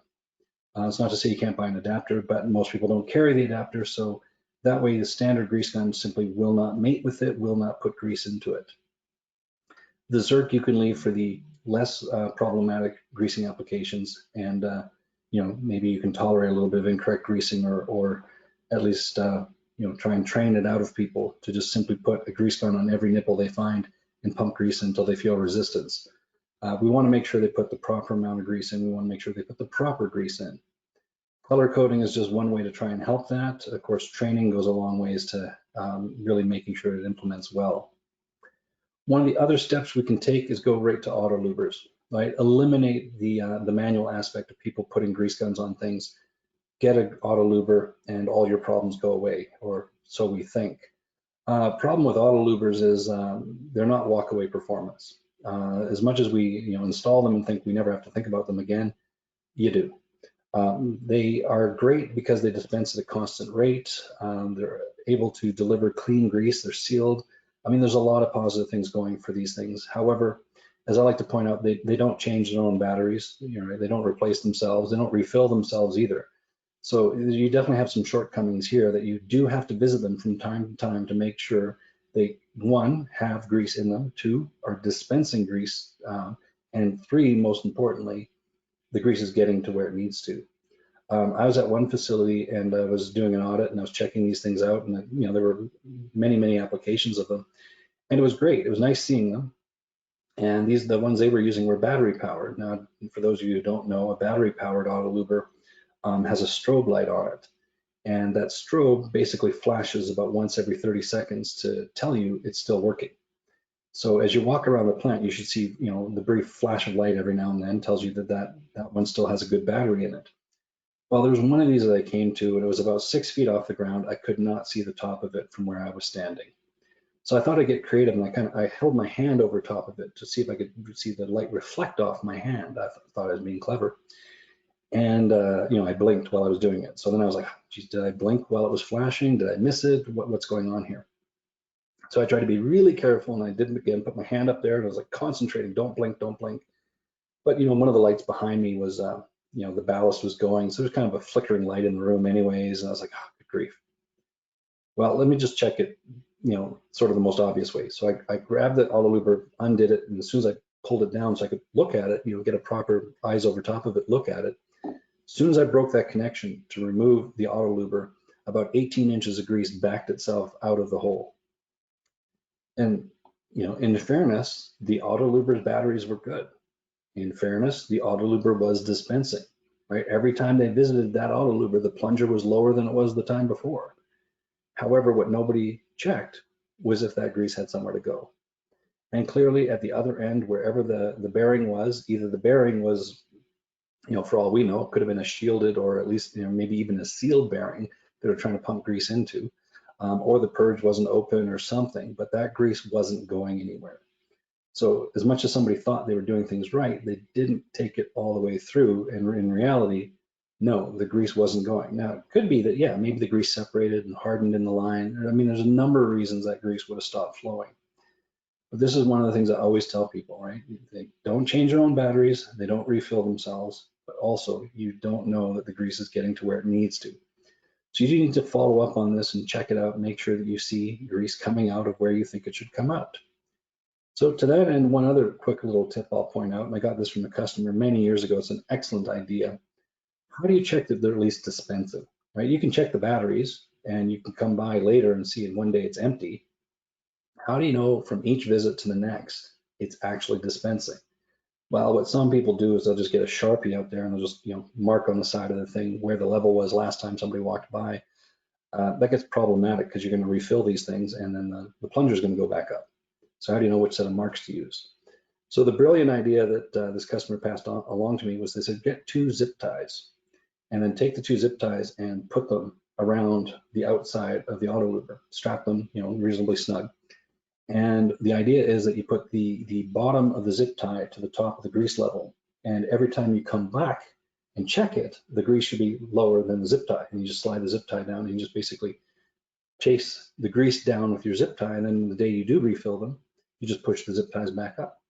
It's not to say you can't buy an adapter, but most people don't carry the adapter, so that way the standard grease gun simply will not mate with it, will not put grease into it. The Zerk you can leave for the less problematic greasing applications, and maybe you can tolerate a little bit of incorrect greasing, or at least try and train it out of people to just simply put a grease gun on every nipple they find and pump grease until they feel resistance. We want to make sure they put the proper amount of grease in. We want to make sure they put the proper grease in. Color coding is just one way to try and help that. Of course, training goes a long ways to really making sure it implements well. One of the other steps we can take is go right to auto lubers, right? Eliminate the manual aspect of people putting grease guns on things. Get an auto luber and all your problems go away, or so we think. Problem with auto lubers is they're not walk-away performance. As much as we install them and think we never have to think about them again, you do. They are great because they dispense at a constant rate. They're able to deliver clean grease. They're sealed. I mean, there's a lot of positive things going for these things. However, as I like to point out, they don't change their own batteries. They don't replace themselves. They don't refill themselves either. So you definitely have some shortcomings here that you do have to visit them from time to time to make sure they, one, have grease in them, two, are dispensing grease, and three, most importantly, the grease is getting to where it needs to. I was at one facility and I was doing an audit and I was checking these things out, and there were many applications of them, and it was great. It was nice seeing them. And the ones they were using were battery powered. Now, for those of you who don't know, a battery powered auto luber has a strobe light on it, and that strobe basically flashes about once every 30 seconds to tell you it's still working. So as you walk around the plant, you should see, the brief flash of light every now and then tells you that one still has a good battery in it. Well, there was one of these that I came to, and it was about 6 feet off the ground. I could not see the top of it from where I was standing. So I thought I'd get creative, and I held my hand over top of it to see if I could see the light reflect off my hand. I thought I was being clever. And I blinked while I was doing it. So then I was like, geez, did I blink while it was flashing? Did I miss it? What's going on here? So I tried to be really careful, and I did it again, put my hand up there, and I was like concentrating, don't blink, don't blink. But one of the lights behind me was, the ballast was going, so there's kind of a flickering light in the room anyways, and I was like, oh, good grief. Well, let me just check it, sort of the most obvious way. So I grabbed the auto luber, undid it, and as soon as I pulled it down so I could look at it, get a proper eyes over top of it, look at it. As soon as I broke that connection to remove the auto luber, about 18 inches of grease backed itself out of the hole. And, in fairness, the auto luber's batteries were good. In fairness, the auto luber was dispensing, right? Every time they visited that auto luber, the plunger was lower than it was the time before. However, what nobody checked was if that grease had somewhere to go. And clearly at the other end, wherever the bearing was, either the bearing was, for all we know, it could have been a shielded or at least, maybe even a sealed bearing they were trying to pump grease into, or the purge wasn't open or something, but that grease wasn't going anywhere. So as much as somebody thought they were doing things right, they didn't take it all the way through. And in reality, no, the grease wasn't going. Now, it could be that, yeah, maybe the grease separated and hardened in the line. I mean, there's a number of reasons that grease would have stopped flowing. But this is one of the things I always tell people, right? They don't change their own batteries. They don't refill themselves. But also, you don't know that the grease is getting to where it needs to. So you need to follow up on this and check it out. Make sure that you see grease coming out of where you think it should come out. So to that end, one other quick little tip I'll point out, and I got this from a customer many years ago. It's an excellent idea. How do you check that they're at least dispensing, right? You can check the batteries and you can come by later and see in one day it's empty. How do you know from each visit to the next it's actually dispensing? Well, what some people do is they'll just get a Sharpie out there and they'll just mark on the side of the thing where the level was last time somebody walked by. That gets problematic because you're going to refill these things and then the plunger is going to go back up. So how do you know which set of marks to use? So the brilliant idea that this customer passed along to me was they said, get 2 zip ties and then take the 2 zip ties and put them around the outside of the auto luber, strap them, reasonably snug. And the idea is that you put the bottom of the zip tie to the top of the grease level. And every time you come back and check it, the grease should be lower than the zip tie. And you just slide the zip tie down and you just basically chase the grease down with your zip tie. And then the day you do refill them, you just push the zip ties back up.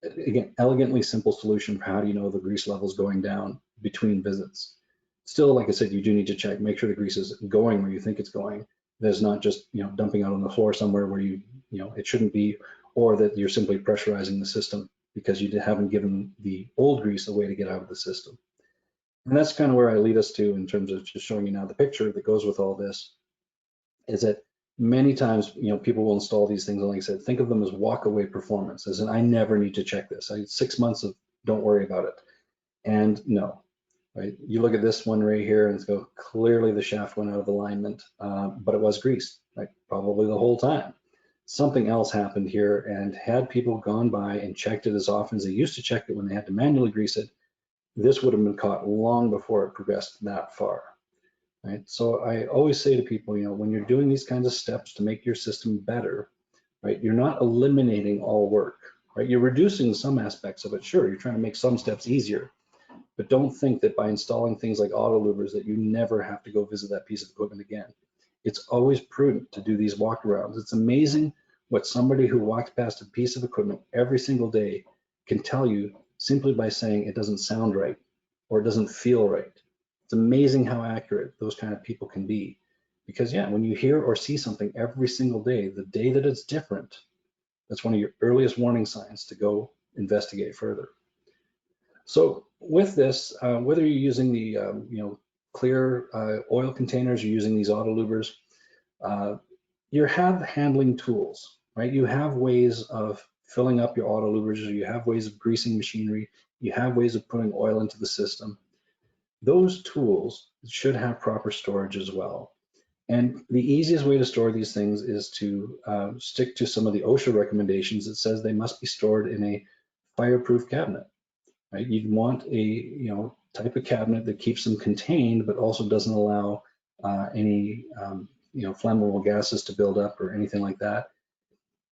Again, elegantly simple solution for how do you know the grease level is going down between visits. Still, like I said, you do need to check, make sure the grease is going where you think it's going. There's not just dumping out on the floor somewhere where it shouldn't be, or that you're simply pressurizing the system because you haven't given the old grease a way to get out of the system. And that's kind of where I lead us to in terms of just showing you now the picture that goes with all this, is that many times, people will install these things, and like I said, think of them as walk-away performance, as in I never need to check this. 6 months of don't worry about it. And no, right? You look at this one right here and go, clearly the shaft went out of alignment, but it was greased, right? Probably the whole time. Something else happened here, and had people gone by and checked it as often as they used to check it when they had to manually grease it, this would have been caught long before it progressed that far, right? So I always say to people, when you're doing these kinds of steps to make your system better, right, you're not eliminating all work, right? You're reducing some aspects of it. Sure, you're trying to make some steps easier, but don't think that by installing things like auto lubers that you never have to go visit that piece of equipment again. It's always prudent to do these walkarounds. It's amazing what somebody who walks past a piece of equipment every single day can tell you simply by saying it doesn't sound right or it doesn't feel right. It's amazing how accurate those kind of people can be. Because yeah, when you hear or see something every single day, the day that it's different, that's one of your earliest warning signs to go investigate further. So with this, whether you're using the clear oil containers, you're using these auto lubers, you have handling tools, right? You have ways of filling up your auto lubers, you have ways of greasing machinery, you have ways of putting oil into the system. Those tools should have proper storage as well. And the easiest way to store these things is to stick to some of the OSHA recommendations that says they must be stored in a fireproof cabinet, right? You'd want a type of cabinet that keeps them contained, but also doesn't allow any flammable gases to build up or anything like that.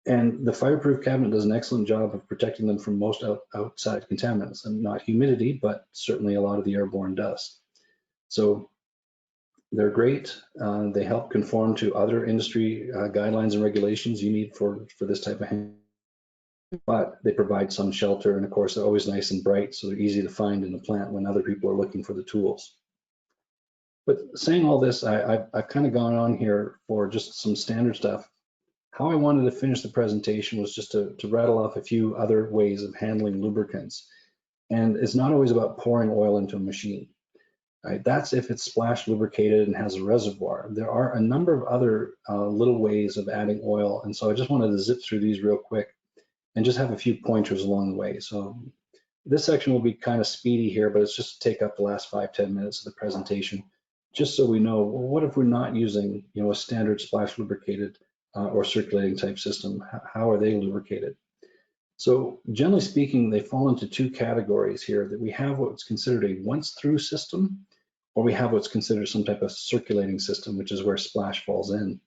And the fireproof cabinet does an excellent job of protecting them from most outside contaminants, and not humidity, but certainly a lot of the airborne dust. So they're great. They help conform to other industry guidelines and regulations you need for this type of handling, but they provide some shelter. And of course, they're always nice and bright, so they're easy to find in the plant when other people are looking for the tools. But saying all this, I've kind of gone on here for just some standard stuff. How I wanted to finish the presentation was just to rattle off a few other ways of handling lubricants. And it's not always about pouring oil into a machine. Right? That's if it's splash lubricated and has a reservoir. There are a number of other little ways of adding oil, and so I just wanted to zip through these real quick and just have a few pointers along the way. So this section will be kind of speedy here, but it's just to take up the last 5-10 minutes of the presentation, just so we know, well, what if we're not using a standard splash lubricated or circulating type system? How are they lubricated? So generally speaking, they fall into two categories here, that we have what's considered a once through system, or we have what's considered some type of circulating system, which is where splash falls in.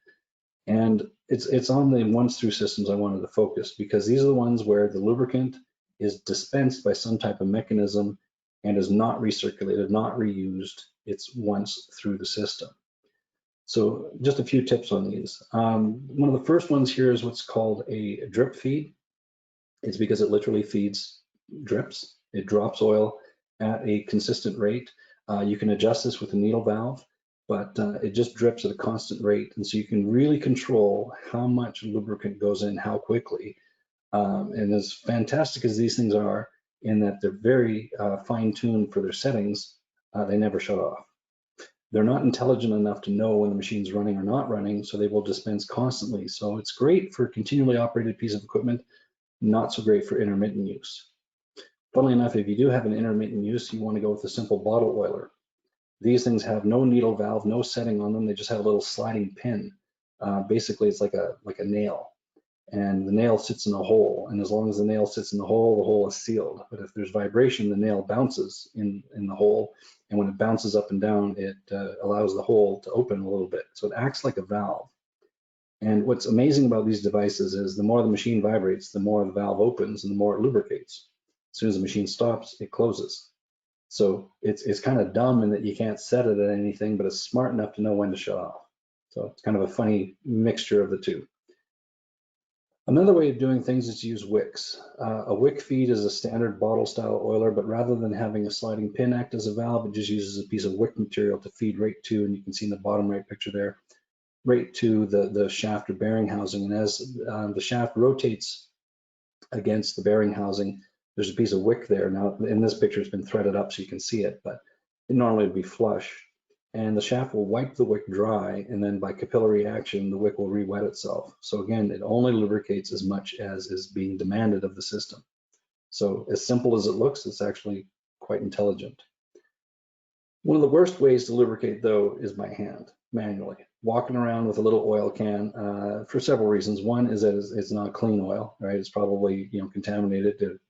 And it's on the once through systems I wanted to focus, because these are the ones where the lubricant is dispensed by some type of mechanism and is not recirculated, not reused. It's once through the system. So just a few tips on these. One of the first ones here is what's called a drip feed. It's because it literally feeds drips. It drops oil at a consistent rate. You can adjust this with a needle valve, but it just drips at a constant rate. And so you can really control how much lubricant goes in, how quickly. And as fantastic as these things are, in that they're very fine-tuned for their settings, they never shut off. They're not intelligent enough to know when the machine's running or not running, so they will dispense constantly. So it's great for a continually operated piece of equipment, not so great for intermittent use. Funnily enough, if you do have an intermittent use, you want to go with a simple bottle oiler. These things have no needle valve, no setting on them. They just have a little sliding pin. Basically, it's like a nail, and the nail sits in a hole. And as long as the nail sits in the hole is sealed. But if there's vibration, the nail bounces in the hole, and when it bounces up and down, it allows the hole to open a little bit. So it acts like a valve. And what's amazing about these devices is the more the machine vibrates, the more the valve opens and the more it lubricates. As soon as the machine stops, it closes. So it's kind of dumb in that you can't set it at anything, but it's smart enough to know when to shut off. So it's kind of a funny mixture of the two. Another way of doing things is to use wicks. A wick feed is a standard bottle style oiler, but rather than having a sliding pin act as a valve, it just uses a piece of wick material to feed right to, and you can see in the bottom right picture there, right to the shaft or bearing housing. And as the shaft rotates against the bearing housing. There's a piece of wick there. Now in this picture it's been threaded up so you can see it, but it normally would be flush. And the shaft will wipe the wick dry, and then by capillary action, the wick will re-wet itself. So again, it only lubricates as much as is being demanded of the system. So as simple as it looks, it's actually quite intelligent. One of the worst ways to lubricate, though, is by hand, manually. Walking around with a little oil can for several reasons. One is that it's not clean oil, right? It's probably contaminated.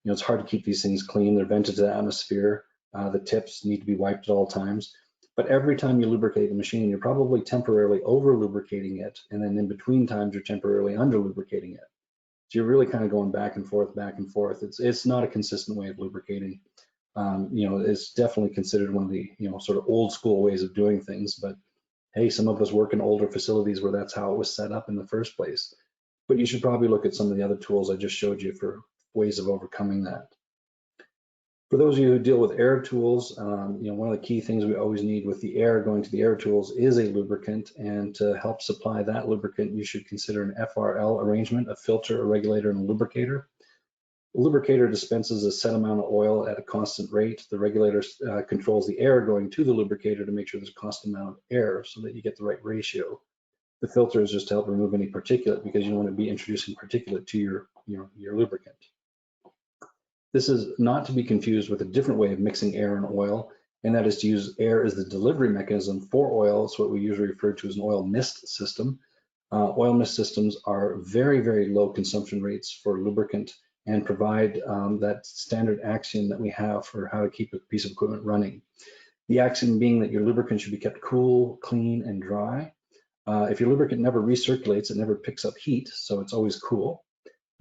It's hard to keep these things clean. They're vented to the atmosphere. The tips need to be wiped at all times. But every time you lubricate the machine, you're probably temporarily over lubricating it, and then in between times you're temporarily under lubricating it. So you're really kind of going back and forth, back and forth. It's not a consistent way of lubricating. It's definitely considered one of the sort of old school ways of doing things. But hey, some of us work in older facilities where that's how it was set up in the first place. But you should probably look at some of the other tools I just showed you for ways of overcoming that. For those of you who deal with air tools, one of the key things we always need with the air going to the air tools is a lubricant. And to help supply that lubricant, you should consider an FRL arrangement, a filter, a regulator, and a lubricator. The lubricator dispenses a set amount of oil at a constant rate. The regulator controls the air going to the lubricator to make sure there's a constant amount of air so that you get the right ratio. The filter is just to help remove any particulate because you don't want to be introducing particulate to your lubricant. This is not to be confused with a different way of mixing air and oil, and that is to use air as the delivery mechanism for oil. It's what we usually refer to as an oil mist system. Oil mist systems are very, very low consumption rates for lubricant and provide that standard axiom that we have for how to keep a piece of equipment running. The axiom being that your lubricant should be kept cool, clean, and dry. If your lubricant never recirculates, it never picks up heat, so it's always cool.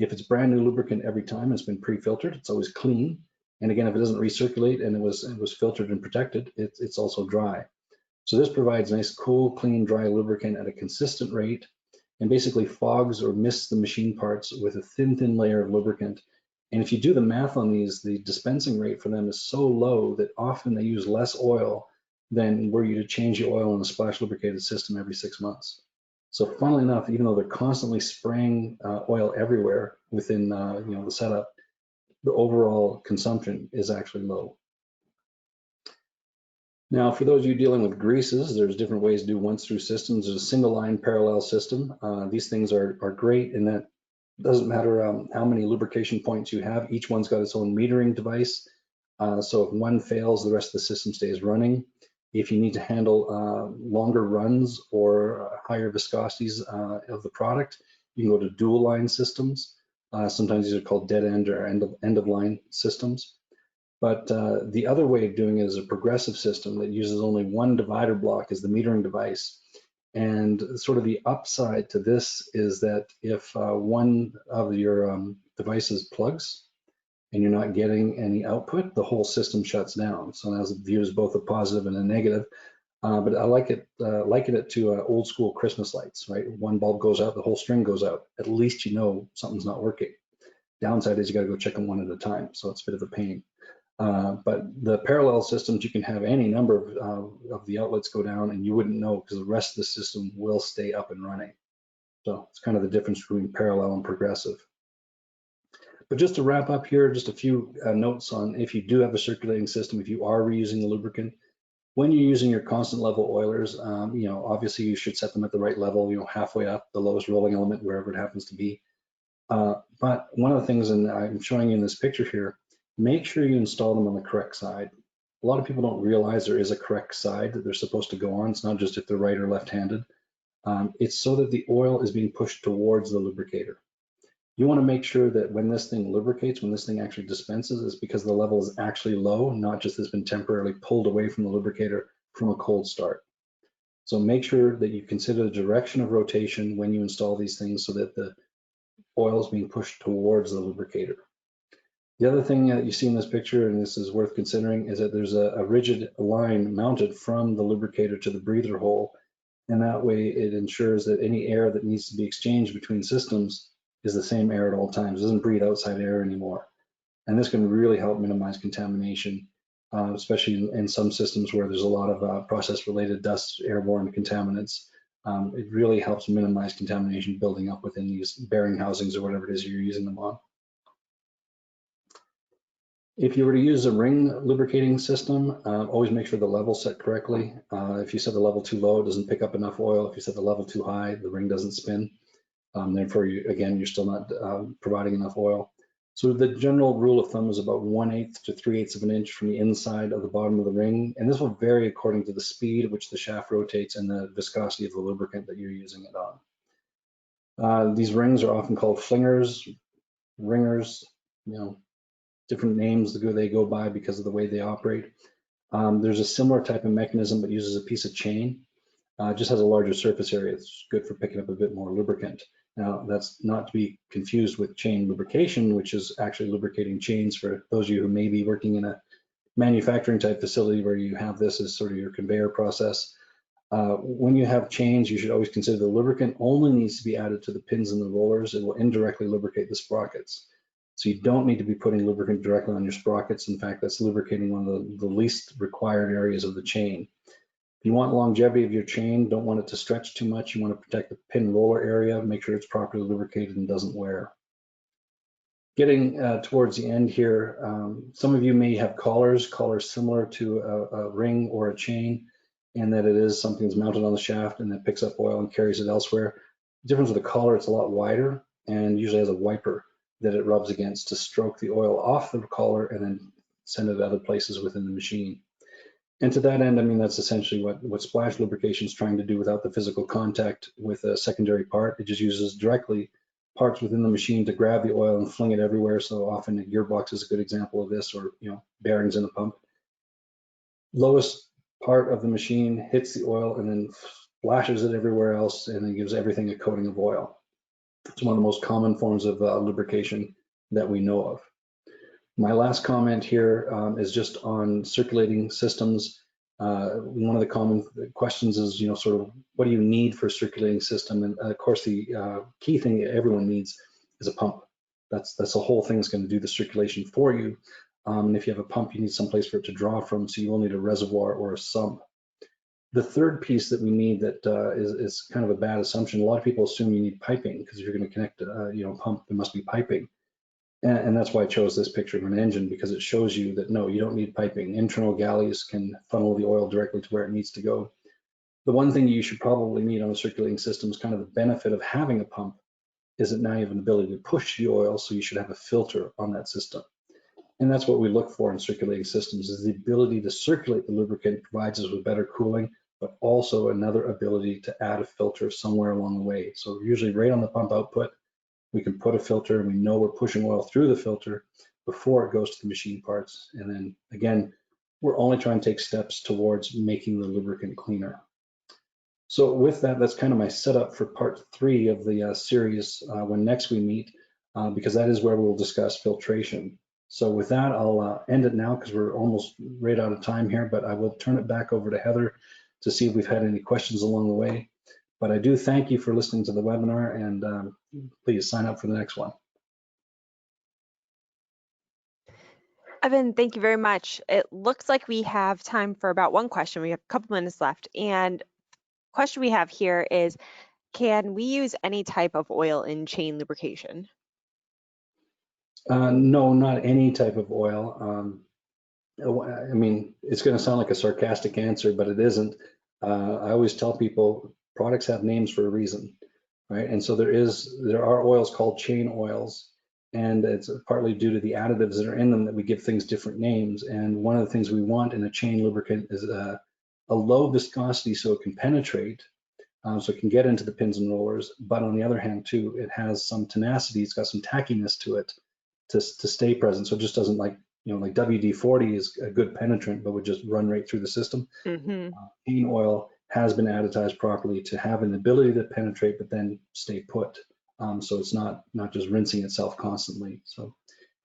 If it's brand new lubricant every time, it's been pre-filtered, it's always clean. And again, if it doesn't recirculate and it was filtered and protected, it's also dry. So this provides nice, cool, clean, dry lubricant at a consistent rate and basically fogs or mists the machine parts with a thin, thin layer of lubricant. And if you do the math on these, the dispensing rate for them is so low that often they use less oil than were you to change the oil in a splash lubricated system every 6 months. So funnily enough, even though they're constantly spraying oil everywhere within the setup, the overall consumption is actually low. Now, for those of you dealing with greases, there's different ways to do once-through systems. There's a single-line parallel system. These things are great in that it doesn't matter how many lubrication points you have. Each one's got its own metering device. So if one fails, the rest of the system stays running. If you need to handle longer runs or higher viscosities of the product, you can go to dual line systems. Sometimes these are called dead end or end of line systems. But the other way of doing it is a progressive system that uses only one divider block as the metering device. And sort of the upside to this is that if one of your devices plugs, and you're not getting any output, the whole system shuts down. So that's viewed as both a positive and a negative. But I liken it to old school Christmas lights, right? One bulb goes out, the whole string goes out. At least you know something's not working. Downside is you got to go check them one at a time, so it's a bit of a pain. But the parallel systems, you can have any number of the outlets go down and you wouldn't know because the rest of the system will stay up and running. So it's kind of the difference between parallel and progressive. But just to wrap up here, just a few notes on if you do have a circulating system, if you are reusing the lubricant, when you're using your constant level oilers, obviously you should set them at the right level, halfway up, the lowest rolling element, wherever it happens to be. But one of the things, and I'm showing you in this picture here, make sure you install them on the correct side. A lot of people don't realize there is a correct side that they're supposed to go on. It's not just if they're right or left-handed. It's so that the oil is being pushed towards the lubricator. You want to make sure that when this thing lubricates, when this thing actually dispenses, it's because the level is actually low, not just has been temporarily pulled away from the lubricator from a cold start. So make sure that you consider the direction of rotation when you install these things so that the oil is being pushed towards the lubricator. The other thing that you see in this picture, and this is worth considering, is that there's a rigid line mounted from the lubricator to the breather hole, and that way it ensures that any air that needs to be exchanged between systems is the same air at all times. It doesn't breathe outside air anymore. And this can really help minimize contamination, especially in some systems where there's a lot of process-related dust, airborne contaminants. It really helps minimize contamination building up within these bearing housings or whatever it is you're using them on. If you were to use a ring lubricating system, always make sure the level's set correctly. If you set the level too low, it doesn't pick up enough oil. If you set the level too high, the ring doesn't spin. Therefore, you're still not providing enough oil. So the general rule of thumb is about 1/8 to 3/8 of an inch from the inside of the bottom of the ring. And this will vary according to the speed at which the shaft rotates and the viscosity of the lubricant that you're using it on. These rings are often called flingers, ringers, different names that they go by because of the way they operate. There's a similar type of mechanism but uses a piece of chain. Just has a larger surface area. It's good for picking up a bit more lubricant. Now, that's not to be confused with chain lubrication, which is actually lubricating chains for those of you who may be working in a manufacturing type facility where you have this as sort of your conveyor process. When you have chains, you should always consider the lubricant only needs to be added to the pins and the rollers. It will indirectly lubricate the sprockets. So you don't need to be putting lubricant directly on your sprockets. In fact, that's lubricating one of the least required areas of the chain. If you want longevity of your chain, don't want it to stretch too much. You want to protect the pin roller area, make sure it's properly lubricated and doesn't wear. Getting towards the end here, some of you may have collars similar to a ring or a chain, and that it is something that's mounted on the shaft and that picks up oil and carries it elsewhere. The difference with the collar, it's a lot wider and usually has a wiper that it rubs against to stroke the oil off the collar and then send it to other places within the machine. And to that end, I mean, that's essentially what splash lubrication is trying to do without the physical contact with a secondary part. It just uses directly parts within the machine to grab the oil and fling it everywhere. So often a gearbox is a good example of this, or bearings in a pump. Lowest part of the machine hits the oil and then splashes it everywhere else and then gives everything a coating of oil. It's one of the most common forms of lubrication that we know of. My last comment here is just on circulating systems. One of the common questions is, sort of, what do you need for a circulating system? And of course, the key thing that everyone needs is a pump. That's the whole thing is going to do the circulation for you. And if you have a pump, you need some place for it to draw from, so you will need a reservoir or a sump. The third piece that we need that is kind of a bad assumption. A lot of people assume you need piping because if you're going to connect a pump, there must be piping. And that's why I chose this picture of an engine, because it shows you that no, you don't need piping. Internal galleys can funnel the oil directly to where it needs to go. The one thing you should probably need on a circulating system is kind of the benefit of having a pump is that now you have an ability to push the oil, so you should have a filter on that system. And that's what we look for in circulating systems, is the ability to circulate the lubricant provides us with better cooling, but also another ability to add a filter somewhere along the way. So usually right on the pump output, we can put a filter and we know we're pushing oil through the filter before it goes to the machine parts. And then again, we're only trying to take steps towards making the lubricant cleaner. So with that, that's kind of my setup for part 3 of the series when next we meet, because that is where we'll discuss filtration. So with that, I'll end it now because we're almost right out of time here, but I will turn it back over to Heather to see if we've had any questions along the way. But I do thank you for listening to the webinar, and please sign up for the next one. Evan, thank you very much. It looks like we have time for about one question. We have a couple minutes left. And question we have here is, can we use any type of oil in chain lubrication? No, not any type of oil. I mean, it's going to sound like a sarcastic answer, but it isn't. I always tell people products have names for a reason, right? And so there are oils called chain oils, and it's partly due to the additives that are in them that we give things different names. And one of the things we want in a chain lubricant is a low viscosity so it can penetrate, so it can get into the pins and rollers. But on the other hand, too, it has some tenacity. It's got some tackiness to it to stay present. So it just doesn't like WD-40 is a good penetrant, but would just run right through the system. Mm-hmm. Chain oil has been additized properly to have an ability to penetrate, but then stay put. So it's not just rinsing itself constantly. So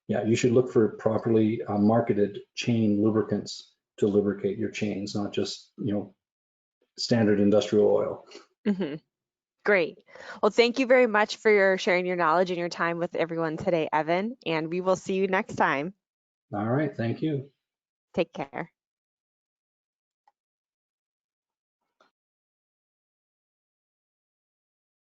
yeah, you should look for properly marketed chain lubricants to lubricate your chains, not just standard industrial oil. Mm-hmm. Great. Well, thank you very much for sharing your knowledge and your time with everyone today, Evan, and we will see you next time. All right, thank you. Take care.